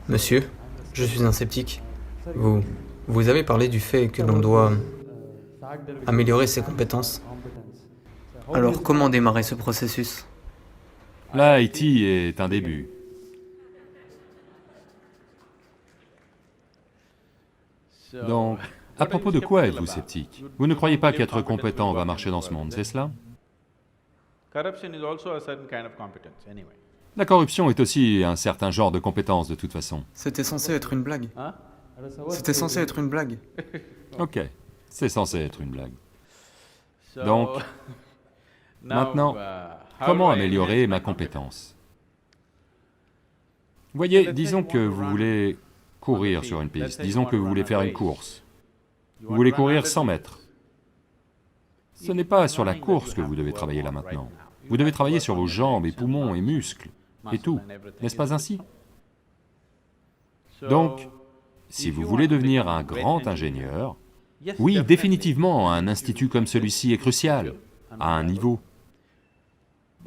Monsieur, je suis un sceptique. Vous avez parlé du fait que l'on doit améliorer ses compétences. Alors comment démarrer ce processus? L'IT est un début. Donc, à propos de quoi êtes-vous sceptique? Vous ne croyez pas qu'être compétent va marcher dans ce monde, c'est cela? La corruption est aussi un certain genre de compétence de toute façon. C'était censé être une blague. C'était censé être une blague. Ok, c'est censé être une blague. Donc, maintenant, comment améliorer ma compétence? Voyez, disons que vous voulez courir sur une piste, disons que vous voulez faire une course. Vous voulez courir 100 mètres. Ce n'est pas sur la course que vous devez travailler là maintenant. Vous devez travailler sur vos jambes et poumons et muscles et tout, n'est-ce pas ainsi? Donc, si vous voulez devenir un grand ingénieur, oui, définitivement, un institut comme celui-ci est crucial, à un niveau.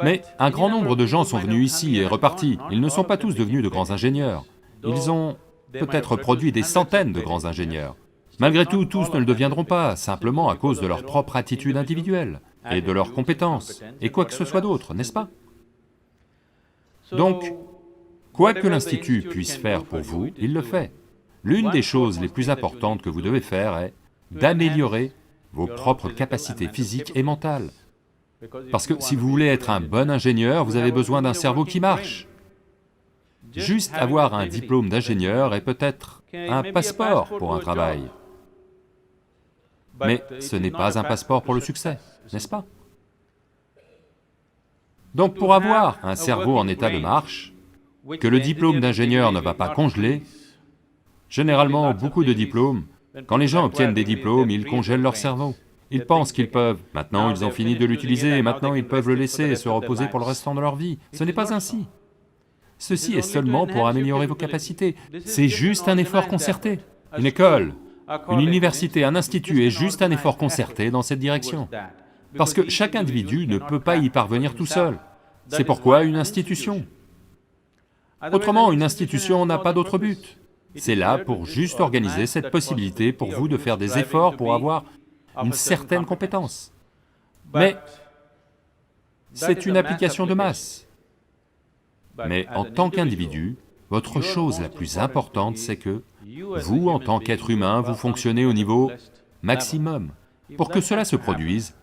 Mais un grand nombre de gens sont venus ici et repartis, ils ne sont pas tous devenus de grands ingénieurs. Ils ont peut-être produit des centaines de grands ingénieurs. Malgré tout, tous ne le deviendront pas, simplement à cause de leur propre attitude individuelle, et de leurs compétences, et quoi que ce soit d'autre, n'est-ce pas? Donc, quoi que l'Institut puisse faire pour vous, il le fait. L'une des choses les plus importantes que vous devez faire est d'améliorer vos propres capacités physiques et mentales. Parce que si vous voulez être un bon ingénieur, vous avez besoin d'un cerveau qui marche. Juste avoir un diplôme d'ingénieur est peut-être un passeport pour un travail. Mais ce n'est pas un passeport pour le succès, n'est-ce pas? Donc pour avoir un cerveau en état de marche, que le diplôme d'ingénieur ne va pas congeler, généralement beaucoup de diplômes, quand les gens obtiennent des diplômes, ils congèlent leur cerveau. Ils pensent qu'ils peuvent, maintenant ils ont fini de l'utiliser, et maintenant ils peuvent le laisser et se reposer pour le restant de leur vie. Ce n'est pas ainsi. Ceci est seulement pour améliorer vos capacités, c'est juste un effort concerté. Une école, une université, un institut est juste un effort concerté dans cette direction. Parce que chaque individu ne peut pas y parvenir tout seul. C'est pourquoi une institution. Autrement, une institution n'a pas d'autre but. C'est là pour juste organiser cette possibilité pour vous de faire des efforts pour avoir une certaine compétence. Mais c'est une application de masse. Mais en tant qu'individu, votre chose la plus importante, c'est que vous, en tant qu'être humain, vous fonctionnez au niveau maximum. Pour que cela se produise,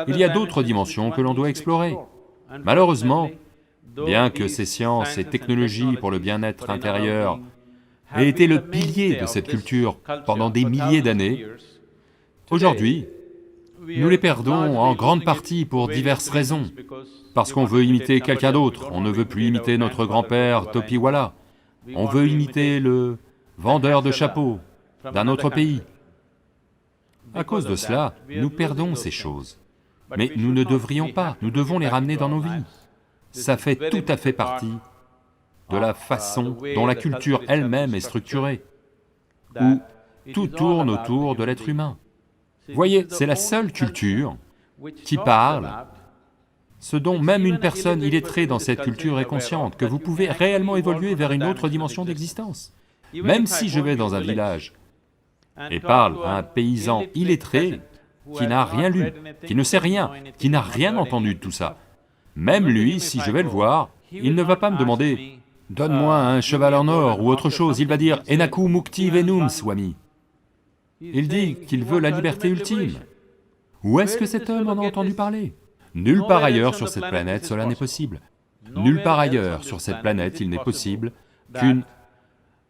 il y a d'autres dimensions que l'on doit explorer. Malheureusement, bien que ces sciences et technologies pour le bien-être intérieur aient été le pilier de cette culture pendant des milliers d'années, aujourd'hui, nous les perdons en grande partie pour diverses raisons. Parce qu'on veut imiter quelqu'un d'autre, on ne veut plus imiter notre grand-père Topiwala, on veut imiter le vendeur de chapeaux d'un autre pays. À cause de cela, nous perdons ces choses. Mais nous ne devrions pas, nous devons les ramener dans nos vies. Ça fait tout à fait partie de la façon dont la culture elle-même est structurée, où tout tourne autour de l'être humain. Voyez, c'est la seule culture qui parle, ce dont même une personne illettrée dans cette culture est consciente, que vous pouvez réellement évoluer vers une autre dimension d'existence. Même si je vais dans un village et parle à un paysan illettré, qui n'a rien lu, qui ne sait rien, qui n'a rien entendu de tout ça, même lui, si je vais le voir, il ne va pas me demander « donne-moi un cheval en or » ou autre chose, il va dire « Enaku mukti venum, Swami ». Il dit qu'il veut la liberté ultime. Où est-ce que cet homme en a entendu parler? Nulle part ailleurs sur cette planète cela n'est possible. Nulle part ailleurs sur cette planète il n'est possible qu'une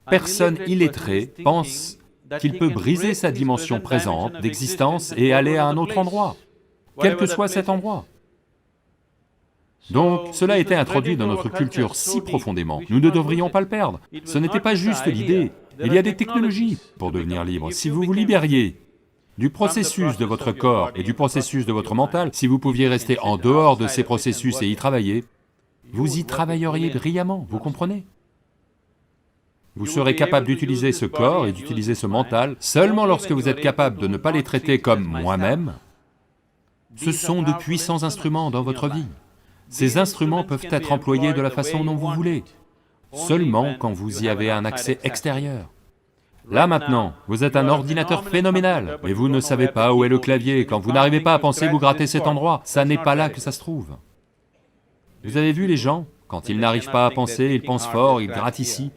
personne illettrée pense qu'il peut briser sa dimension présente d'existence et aller à un autre endroit, quel que soit cet endroit. Donc, cela a été introduit dans notre culture si profondément, nous ne devrions pas le perdre. Ce n'était pas juste l'idée, il y a des technologies pour devenir libre. Si vous vous libériez du processus de votre corps et du processus de votre mental, si vous pouviez rester en dehors de ces processus et y travailler, vous y travailleriez brillamment, vous comprenez? Vous serez capable d'utiliser ce corps et d'utiliser ce mental seulement lorsque vous êtes capable de ne pas les traiter comme moi-même. Ce sont de puissants instruments dans votre vie. Ces instruments peuvent être employés de la façon dont vous voulez. seulement quand vous y avez un accès extérieur. Là maintenant, vous êtes un ordinateur phénoménal, mais vous ne savez pas où est le clavier, quand vous n'arrivez pas à penser, vous grattez cet endroit, ça n'est pas là que ça se trouve. Vous avez vu les gens, quand ils n'arrivent pas à penser, ils pensent fort, ils grattent ici,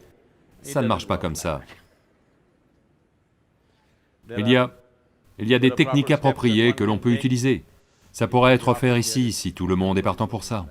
ça ne marche pas comme ça. Il y a des techniques appropriées que l'on peut utiliser. Ça pourrait être offert ici, si tout le monde est partant pour ça.